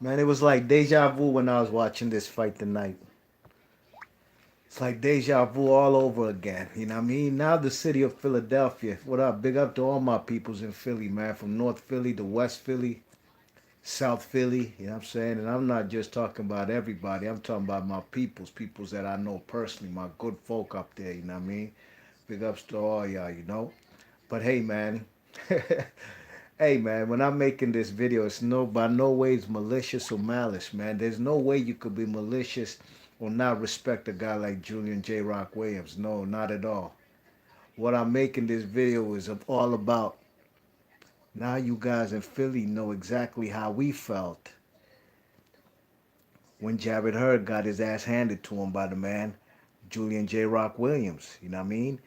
Man, it was like deja vu when I was watching this fight tonight. It's like deja vu all over again. You know what I mean? Now the city of Philadelphia. What up? Big up to all my peoples in Philly, man. From North Philly to West Philly, South Philly. You know what I'm saying? And I'm not just talking about everybody. I'm talking about my peoples that I know personally, my good folk up there. You know what I mean? Big ups to all y'all, you know? But hey, man. Hey man, when I'm making this video, it's no by no ways malicious or malice, man. There's no way you could be malicious or not respect a guy like Julian J. Rock Williams. No, not at all. What I'm making this video is all about. Now you guys in Philly know exactly how we felt when Jarrett Hurd got his ass handed to him by the man, Julian J. Rock Williams. You know what I mean?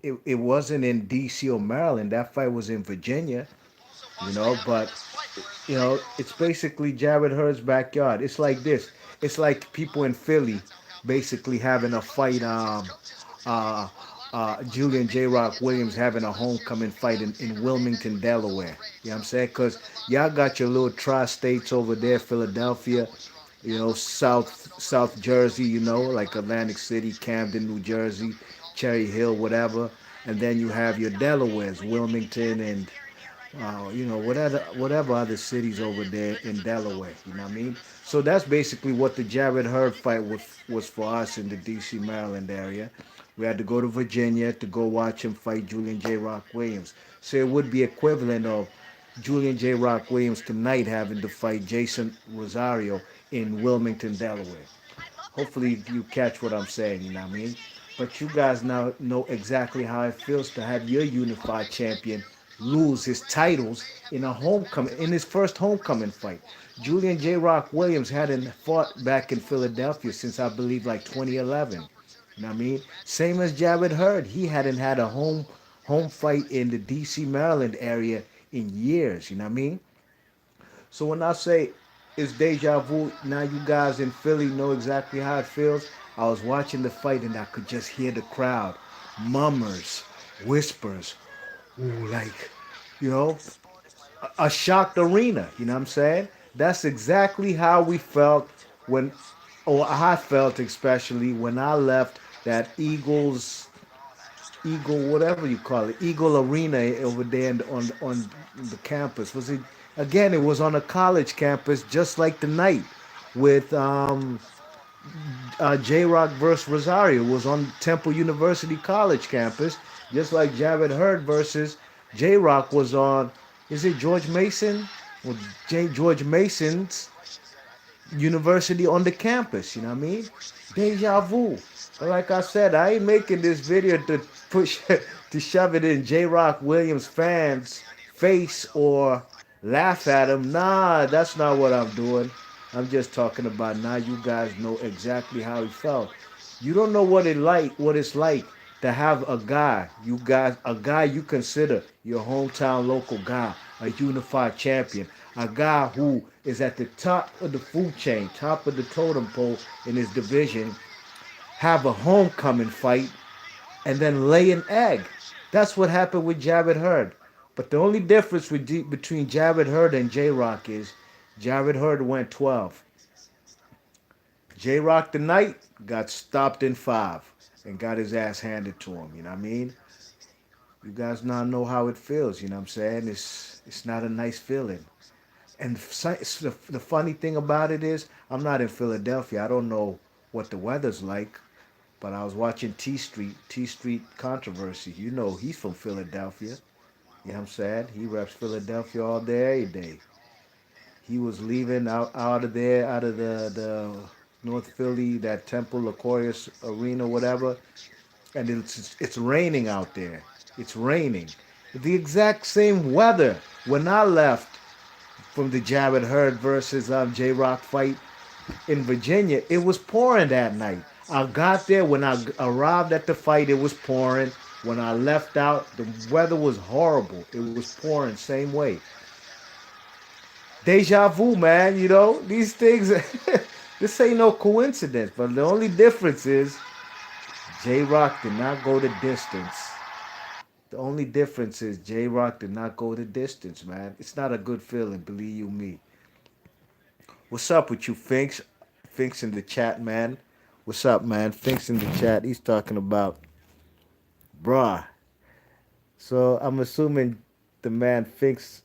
It wasn't in D.C. or Maryland. That fight was in Virginia, you know, but it's basically Jared Hurd's backyard. It's like this. It's like people in Philly basically having a fight. Uh, Julian J. Rock Williams having a homecoming fight in Wilmington, Delaware. You know what I'm saying? Because y'all got your little tri-states over there, Philadelphia, South Jersey, like Atlantic City, Camden, New Jersey, Cherry Hill, whatever. And then you have your Delawares, Wilmington and whatever other cities over there in Delaware. You know what I mean? So that's basically what the Jarrett Hurd fight was for us in the D.C. Maryland area. We had to go to Virginia to go watch him fight Julian J. Rock Williams. So it would be equivalent of Julian J. Rock Williams tonight having to fight Jason Rosario in Wilmington, Delaware. Hopefully you catch what I'm saying, you know what I mean? But you guys now know exactly how it feels to have your unified champion lose his titles in his first homecoming fight. Julian J. Rock Williams hadn't fought back in Philadelphia since I believe like 2011. You know what I mean? Same as Jarrett Hurd. He hadn't had a home fight in the DC Maryland area in years, you know what I mean? So when I say it's deja vu, now you guys in Philly know exactly how it feels. I was watching the fight and I could just hear the crowd, murmurs, whispers, ooh, like, you know, a shocked arena. You know what I'm saying? That's exactly how we felt when, or I felt especially when I left that Eagle, whatever you call it, Eagle Arena over there on the campus. Was it again? It was on a college campus, just like the night with J Rock versus Rosario. It was on Temple University College campus, just like Jared Hurd versus J Rock was on. Is it George Mason? Well, George Mason's university on the campus. You know what I mean? Deja vu. But like I said, I ain't making this video to push to shove it in J. Rock Williams fans' face or laugh at him. Nah, that's not what I'm doing. I'm just talking about now. You guys know exactly how he felt. You don't know what it's like to have a guy you consider your hometown local guy, a unified champion, a guy who is at the top of the food chain, top of the totem pole in his division, have a homecoming fight and then lay an egg. That's what happened with Jarrett Hurd. But the only difference between Jarrett Hurd and J Rock is Jarrett Hurd went 12. J Rock tonight got stopped in 5 and got his ass handed to him. You know what I mean? You guys now know how it feels. You know what I'm saying? It's not a nice feeling. And the funny thing about it is, I'm not in Philadelphia. I don't know what the weather's like, but I was watching T Street Controversy. You know, he's from Philadelphia. You know what I'm saying? He reps Philadelphia all day, every day. He was leaving out of there, out of the North Philly, that Temple Aquarius Arena, whatever, and it's raining out there. It's raining. The exact same weather when I left from the Jarrett Hurd versus J Rock fight in Virginia. It was pouring that night. I got there when I arrived at the fight. It was pouring. When I left out, the weather was horrible. It was pouring same way. Deja vu, man. You know these things. This ain't no coincidence. But the only difference is J Rock did not go the distance. The only difference is J Rock did not go the distance, man. It's not a good feeling, believe you me. What's up with you, Finks? Finks in the chat, man. What's up, man? Finks in the chat. He's talking about, bruh. So I'm assuming the man Finks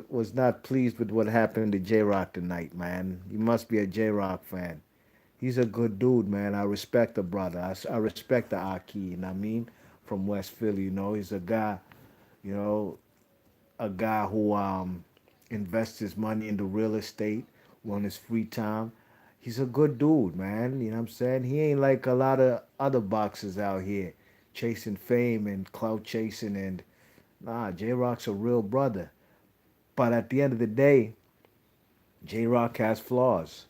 was not pleased with what happened to J Rock tonight, man. You must be a J Rock fan. He's a good dude, man. I respect the brother. I respect the Aki, you know what I mean? From West Philly, you know. He's a guy, you know, a guy who invests his money into real estate on his free time. He's a good dude, man. You know what I'm saying? He ain't like a lot of other boxers out here chasing fame and clout chasing and nah, J Rock's a real brother. But at the end of the day, J Rock has flaws.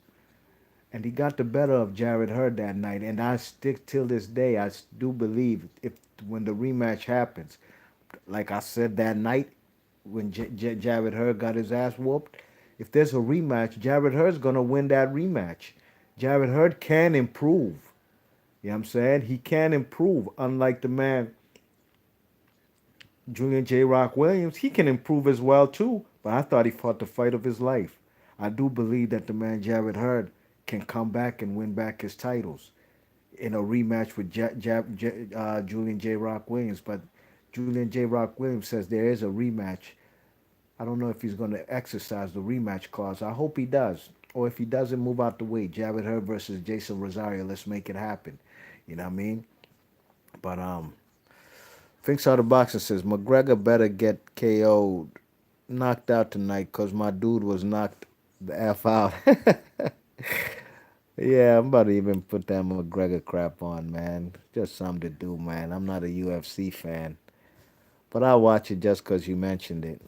And he got the better of Jarrett Hurd that night. And I stick till this day, do believe if when the rematch happens, like I said that night when Jarrett Hurd got his ass whooped, if there's a rematch, Jarrett Hurd's gonna win that rematch. Jarrett Hurd can improve. You know what I'm saying? He can improve. Unlike the man Julian J. Rock Williams, he can improve as well too. But I thought he fought the fight of his life. I do believe that the man Jarrett Hurd can come back and win back his titles in a rematch with Julian J. Rock Williams. But Julian J. Rock Williams says there is a rematch. I don't know if he's going to exercise the rematch clause. I hope he does. Or if he doesn't, move out the way. Jarrett Hurd versus Jason Rosario. Let's make it happen. You know what I mean? But Finks out of boxing says McGregor better get KO'd, knocked out tonight, cause my dude was knocked the f out. Yeah, I'm about to even put that McGregor crap on, man. Just something to do, man. I'm not a UFC fan, but I'll watch it just cause you mentioned it.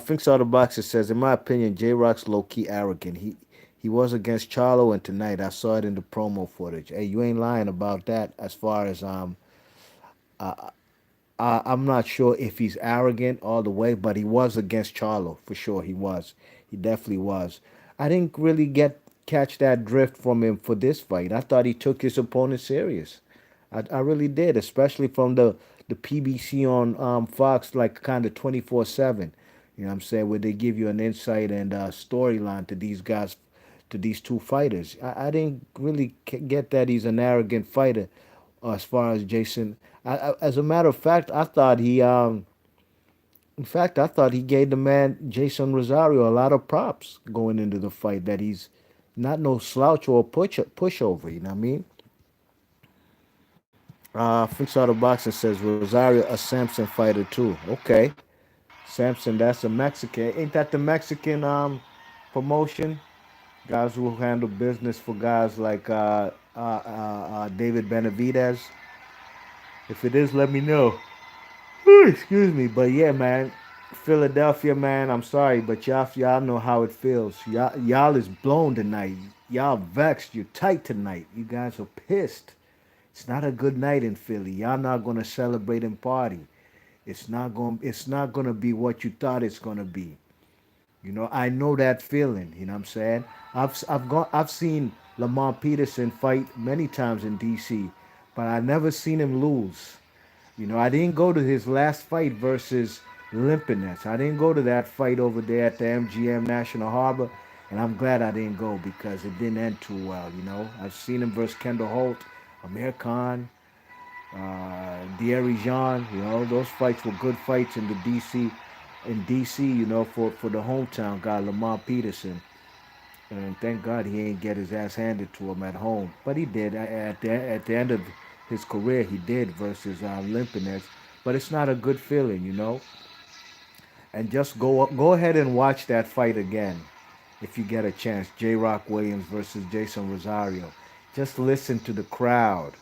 Finks out of boxing says, in my opinion, J Rock's low key arrogant. He was against Charlo, and tonight I saw it in the promo footage. Hey, you ain't lying about that. As far as I'm not sure if he's arrogant all the way, but he was against Charlo for sure. He was. He definitely was. I didn't really get catch that drift from him for this fight. I thought he took his opponent serious. I really did, especially from the PBC on Fox, like kind of 24/7. You know what I'm saying? Where they give you an insight and storyline to these guys, to these two fighters. I didn't really get that he's an arrogant fighter as far as Jason. As a matter of fact, in fact, I thought he gave the man Jason Rosario a lot of props going into the fight. That he's not no slouch or pushover. You know what I mean? Fix out of boxing says Rosario a Samson fighter too. Okay, Samson, that's a Mexican. Ain't that the Mexican promotion? Guys who handle business for guys like David Benavidez. If it is, let me know. Excuse me, but yeah, man, Philadelphia, man. I'm sorry, but y'all know how it feels. Y'all is blown tonight. Y'all vexed. You're tight tonight. You guys are pissed. It's not a good night in Philly. Y'all not gonna celebrate and party. It's not gonna be what you thought it's gonna be. You know, I know that feeling. You know what I'm saying? I've seen Lamar Peterson fight many times in DC, but I never seen him lose. You know, I didn't go to his last fight versus Limpinets. I didn't go to that fight over there at the MGM National Harbor, and I'm glad I didn't go because it didn't end too well. You know, I've seen him versus Kendall Holt, Amir Khan, Thierry Jean. You know, those fights were good fights in the DC. You know, for the hometown guy Lamar Peterson. And thank God he ain't get his ass handed to him at home. But he did. At the end of his career, he did versus Limpinets. But it's not a good feeling, you know. And just go ahead and watch that fight again if you get a chance. J. Rock Williams versus Jason Rosario. Just listen to the crowd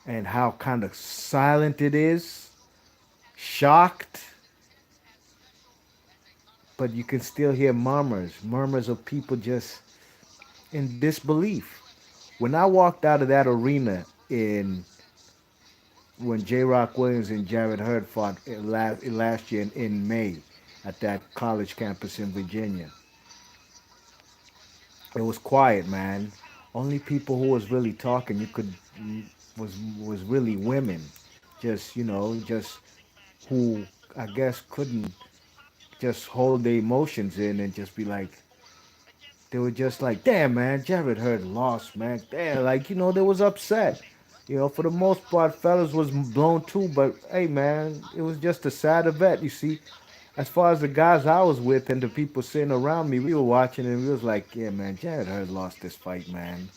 and how kind of silent it is, shocked, but you can still hear murmurs of people just in disbelief. When I walked out of that arena in when J. Rock Williams and Jarrett Hurd fought last year in May at that college campus in Virginia, it was quiet, man. Only people who was really talking was really women, just just who I guess couldn't just hold their emotions in and just be like, They were just like, damn, man, Jarrett Hurd lost, man. Damn, like, they was upset. For the most part, fellas was blown too, but hey, man, it was just a sad event. You see, as far as the guys I was with and the people sitting around me, we were watching and we was like, yeah, man, Jarrett Hurd lost this fight, man.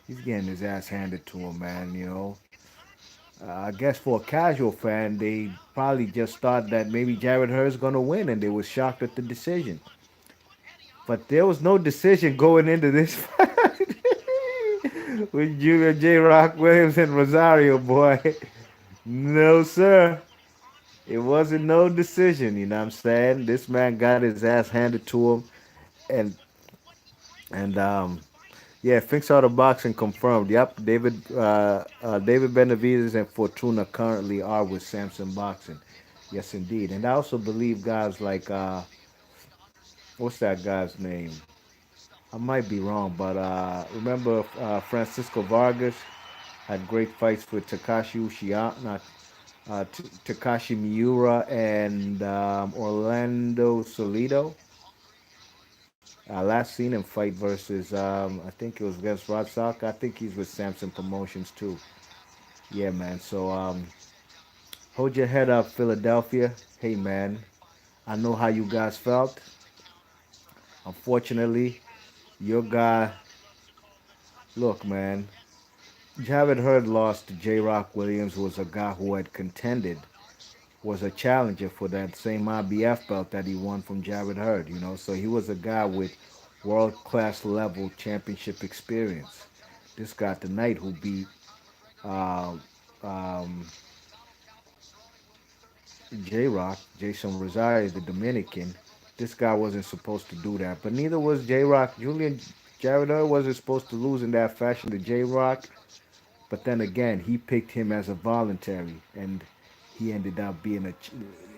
He's getting his ass handed to him, man. I guess for a casual fan, they probably just thought that maybe Jarrett Hurd's gonna win, and they was shocked at the decision. But there was no decision going into this fight with Junior J. Rock Williams and Rosario, boy. No, sir. It wasn't no decision, you know what I'm saying? This man got his ass handed to him, and and yeah, Finks Out of Boxing confirmed. Yep, David Benavidez and Fortuna currently are with Samson Boxing. Yes, indeed. And I also believe guys like what's that guy's name? I might be wrong, but remember Francisco Vargas had great fights with Takashi Uchiha, not Takashi Miura and Orlando Solido. Last seen him fight versus I think it was against Rod Salk. I think he's with Samson Promotions too. Yeah, man. So hold your head up, Philadelphia. Hey, man. I know how you guys felt. Unfortunately, your guy. Look, man. Javid Hurd lost to J. Rock Williams, who was a guy who had contended, was a challenger for that same IBF belt that he won from Javid Hurd. So he was a guy with world class level championship experience. This guy tonight who beat uh, um, J Rock, Jason Rosario, the Dominican. This guy wasn't supposed to do that, but neither was J Rock. Julian Javid Hurd wasn't supposed to lose in that fashion to J Rock. But then again, he picked him as a voluntary, and he ended up being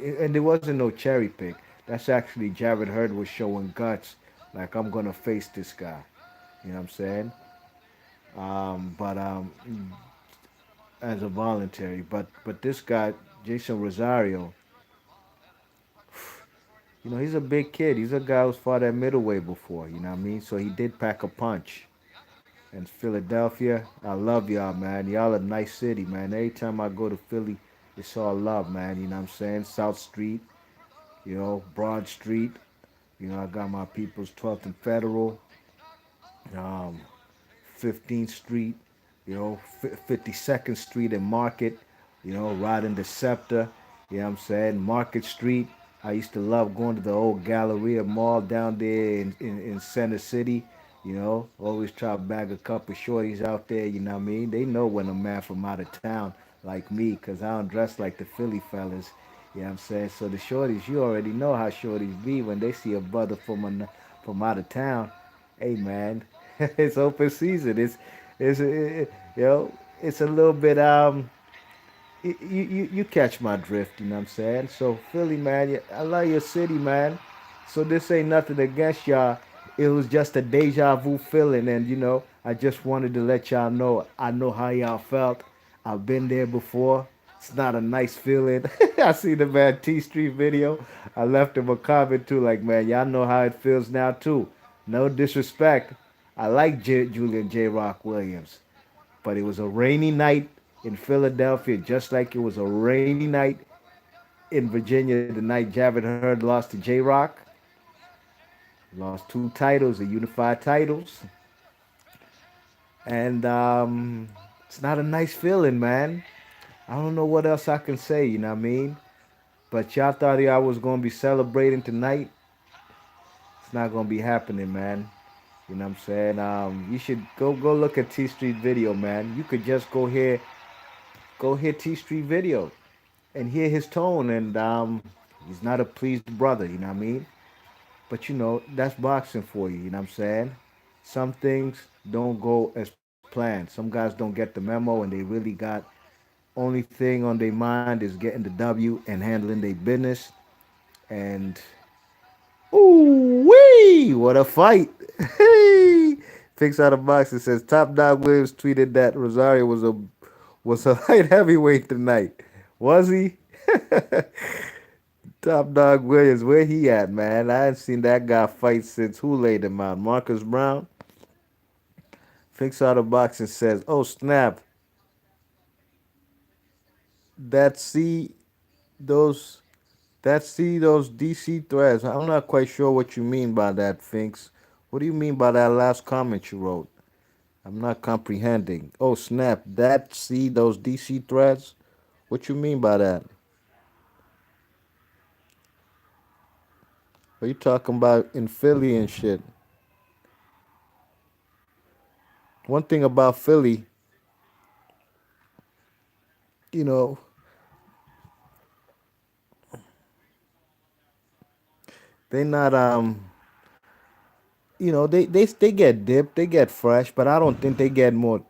and there wasn't no cherry pick. That's actually Javid Hurd was showing guts, like I'm gonna face this guy. You know what I'm saying? But as a voluntary. But this guy, Jason Rosario, he's a big kid. He's a guy who's fought at middleweight before. You know what I mean? So he did pack a punch. And Philadelphia, I love y'all, man. Y'all a nice city, man. Every time I go to Philly, it's all love, man. You know what I'm saying? South Street, Broad Street. I got my people's 12th and Federal, um, 15th Street, 52nd Street and Market, riding the Scepter. You know what I'm saying? Market Street. I used to love going to the old Galleria Mall down there in Center City. Always try to bag a couple shorties out there, you know what I mean? They know when a man from out of town like me, because I don't dress like the Philly fellas, you know what I'm saying? So the shorties, you already know how shorties be when they see a brother from out of town. Hey, man, it's open season. It's a little bit, you catch my drift, you know what I'm saying? So Philly, man, I love your city, man. So this ain't nothing against y'all. It was just a deja vu feeling, and I just wanted to let y'all know I know how y'all felt. I've been there before. It's not a nice feeling. I see the man T Street video. I left him a comment too, like, man, y'all know how it feels now too. No disrespect. I like Julian J. Rock Williams, but it was a rainy night in Philadelphia, just like it was a rainy night in Virginia the night Javid Hurd lost to J Rock. Lost two titles, the unified titles. And it's not a nice feeling, man. I don't know what else I can say, you know what I mean? But y'all thought y'all was going to be celebrating tonight. It's not going to be happening, man. You know what I'm saying? You should go look at T Street video, man. You could just go hear T Street video and hear his tone. And he's not a pleased brother, you know what I mean? But that's boxing for you, you know what I'm saying? Some things don't go as planned. Some guys don't get the memo and they really got only thing on their mind is getting the W and handling their business. And ooh wee, what a fight. Fix out of box. It says Top Dog Williams tweeted that Rosario was a light heavyweight tonight. Was he? Top Dog Williams, where he at, man? I ain't seen that guy fight since who laid him out? Marcus Brown? Thinks out of box and says, "Oh snap, that see those those DC threads." I'm not quite sure what you mean by that, Finks. What do you mean by that last comment you wrote? I'm not comprehending. Oh snap, that see those DC threads? What you mean by that? Are you talking about in Philly and shit? One thing about Philly, you know, they not they get dipped, they get fresh, but I don't think they get more.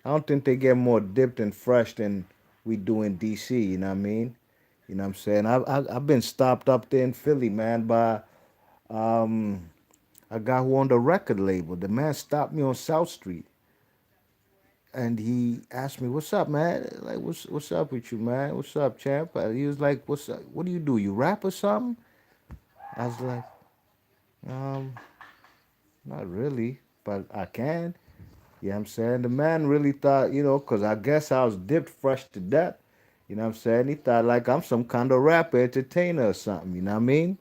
I don't think they get more dipped and fresh than we do in DC. You know what I mean? You know what I'm saying? I've been stopped up there in Philly, man, by um a guy who owned a record label. The man stopped me on South Street and he asked me, "What's up, man? Like, what's up with you, man? What's up, champ?" He was like, "What's up? What do you do? You rap or something?" I was like, um, "Not really, but I can." You know what I'm saying? The man really thought, because I guess I was dipped fresh to death. You know what I'm saying? He thought like I'm some kind of rapper, entertainer or something. You know what I mean?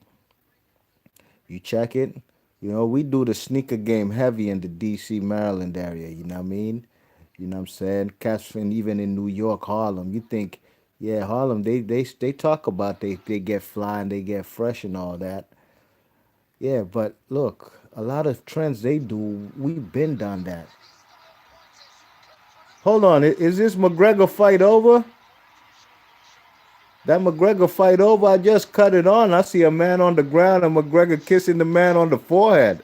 You check it. We do the sneaker game heavy in the DC, Maryland area. You know what I mean? You know what I'm saying? Cats and even in New York, Harlem. You think, yeah, Harlem, they talk about they get fly and they get fresh and all that. Yeah, but look, a lot of trends they do, we've been done that. Hold on, is this McGregor fight over? That McGregor fight over? I just cut it on. I see a man on the ground and McGregor kissing the man on the forehead.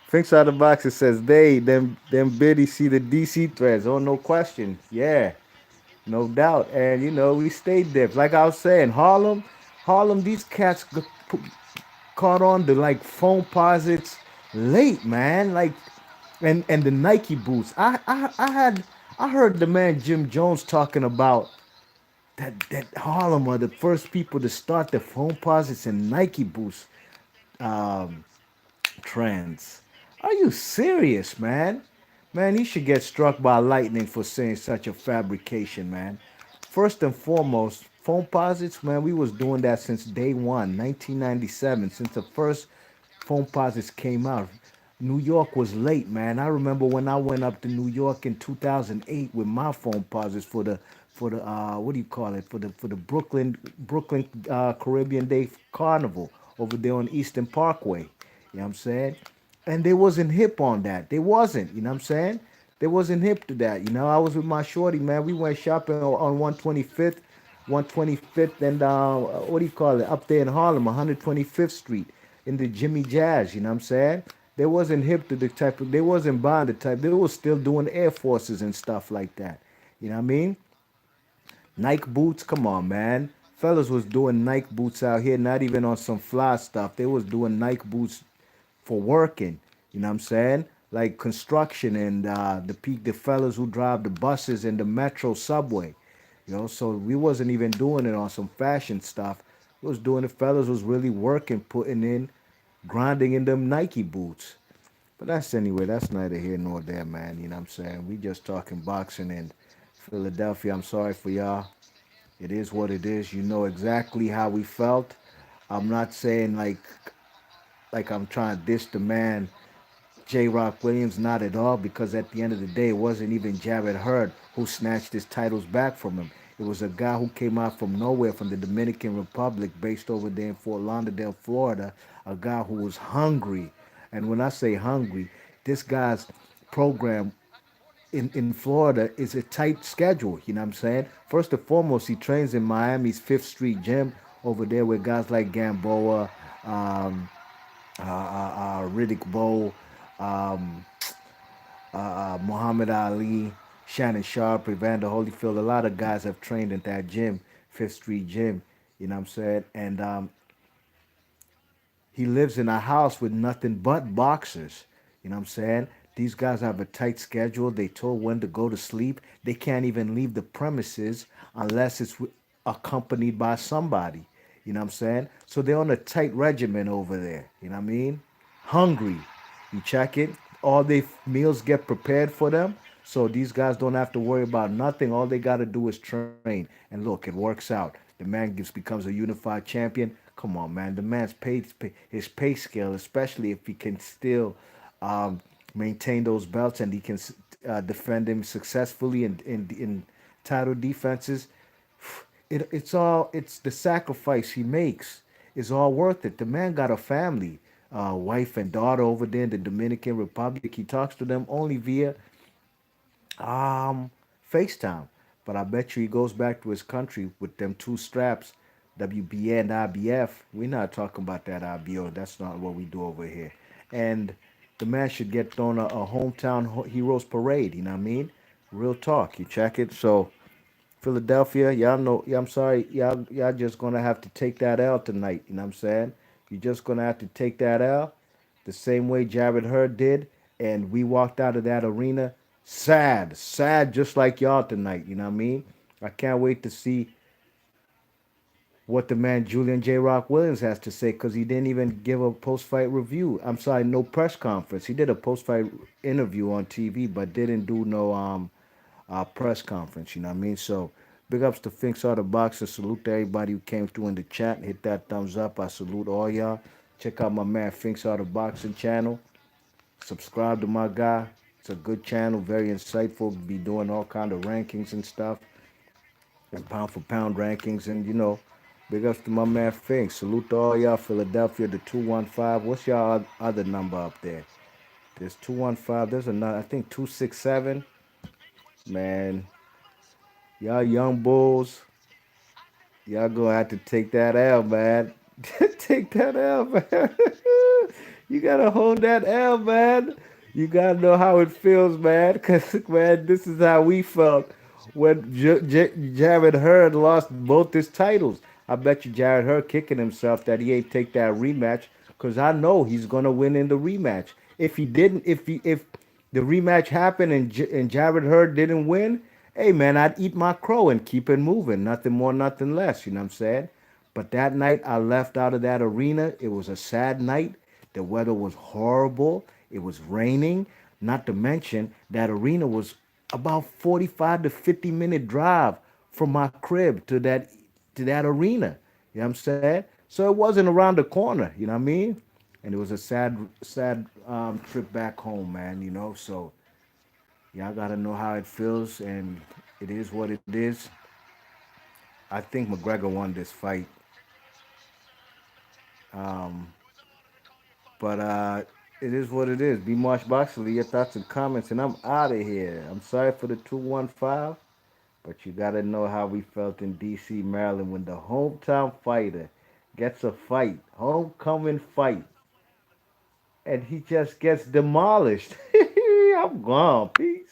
Thinks out the box. It says them biddy see the DC threads. Oh, no question. Yeah, no doubt. And we stayed there. Like I was saying, Harlem. These cats caught on to like phone posits late, man. Like and the Nike boots. I heard the man Jim Jones talking about that Harlem are the first people to start the phone posits and Nike boots um, trends. Are you serious, man? Man, he should get struck by lightning for saying such a fabrication, man. First and foremost, phone posits, man, we was doing that since day one, 1997, since the first phone posits came out. New York was late, man. I remember when I went up to New York in 2008 with my phone posits for the what do you call it, for the Brooklyn Caribbean Day Carnival over there on Eastern Parkway. You know what I'm saying? And they wasn't hip on that. They wasn't. You know what I'm saying? They wasn't hip to that. I was with my shorty, man. We went shopping on 125th, 125th, and what do you call it? Up there in Harlem, 125th Street, in the Jimmy Jazz. You know what I'm saying? They wasn't hip to the type of. They wasn't buying the type. They was still doing Air Forces and stuff like that. You know what I mean? Nike boots, come on, man. Fellas was doing Nike boots out here, not even on some fly stuff. They was doing Nike boots for working. You know what I'm saying? Like construction and the fellas who drive the buses and the metro subway. So we wasn't even doing it on some fashion stuff. We was doing the fellas was really working, putting in, grinding in them Nike boots. But that's anyway, that's neither here nor there, man. You know what I'm saying? We just talking boxing in Philadelphia. I'm sorry for y'all. It is what it is. You know exactly how we felt. I'm not saying like I'm trying to diss the man J. Rock Williams, not at all, because at the end of the day, it wasn't even Jarrett Hurd who snatched his titles back from him. It was a guy who came out from nowhere from the Dominican Republic, based over there in Fort Lauderdale, Florida, a guy who was hungry. And when I say hungry, this guy's program in Florida is a tight schedule. You know what I'm saying? First and foremost, he trains in Miami's Fifth Street Gym over there with guys like Gamboa, um, Riddick Bowe, um, Muhammad Ali, Shannon Sharp, Evander Holyfield. A lot of guys have trained at that gym, Fifth Street Gym. You know what I'm saying? And he lives in a house with nothing but boxers. You know what I'm saying? These guys have a tight schedule. They told when to go to sleep. They can't even leave the premises unless it's accompanied by somebody. You know what I'm saying? So they're on a tight regimen over there. You know what I mean? Hungry. You check it. All their meals get prepared for them. So these guys don't have to worry about nothing. All they got to do is train. And look, it works out. The man becomes a unified champion. Come on, man. The man's his pay scale, especially if he can still um, maintain those belts and he can defend him successfully in title defenses. It's the sacrifice he makes is all worth it. The man got a family, wife and daughter over there in the Dominican Republic. He talks to them only via um, FaceTime. But I bet you he goes back to his country with them two straps, WBA and IBF. We're not talking about that IBO. That's not what we do over here. And the man should get thrown a hometown heroes parade. You know what I mean? Real talk. You check it. So Philadelphia, y'all know. Yeah, I'm sorry. Y'all just gonna have to take that L tonight. You know what I'm saying? You're just gonna have to take that L the same way Jarrett Hurd did, and we walked out of that arena sad, sad, just like y'all tonight. You know what I mean? I can't wait to see what the man Julian J. Rock Williams has to say because he didn't even give a post fight review. I'm sorry, no press conference. He did a post fight interview on TV, but didn't do no press conference. You know what I mean? So big ups to Finks Out the Boxer. Salute to everybody who came through in the chat. Hit that thumbs up. I salute all y'all. Check out my man Finks Out the Boxing channel. Subscribe to my guy. It's a good channel, very insightful. Be doing all kind of rankings and stuff, and pound for pound rankings, and big ups to my man Finks. Salute to all y'all, Philadelphia, the 215. What's y'all other number up there? There's 215. There's another, I think 267. Man, y'all young bulls, y'all gonna have to take that L, man. Take that L, man. You gotta hold that L, man. You gotta know how it feels, man. Cause man, this is how we felt when Jarrett Hurd lost both his titles. I bet you Jarrett Hurd kicking himself that he ain't take that rematch. Cause I know he's gonna win in the rematch. If he didn't, if the rematch happened and Jarrett Hurd didn't win, hey man, I'd eat my crow and keep it moving. Nothing more, nothing less. You know what I'm saying? But that night I left out of that arena. It was a sad night. The weather was horrible. It was raining. Not to mention that arena was about 45 to 50-minute drive from my crib to that arena. You know what I'm saying? So it wasn't around the corner. You know what I mean? And it was a sad trip back home, man. So y'all gotta know how it feels, and it is what it is. I think McGregor won this fight. Um, but it is what it is. Be Marsh Boxley, your thoughts and comments, and I'm out of here. I'm sorry for the 215, but you got to know how we felt in D.C., Maryland when the hometown fighter gets a fight, homecoming fight, and he just gets demolished. I'm gone. Peace.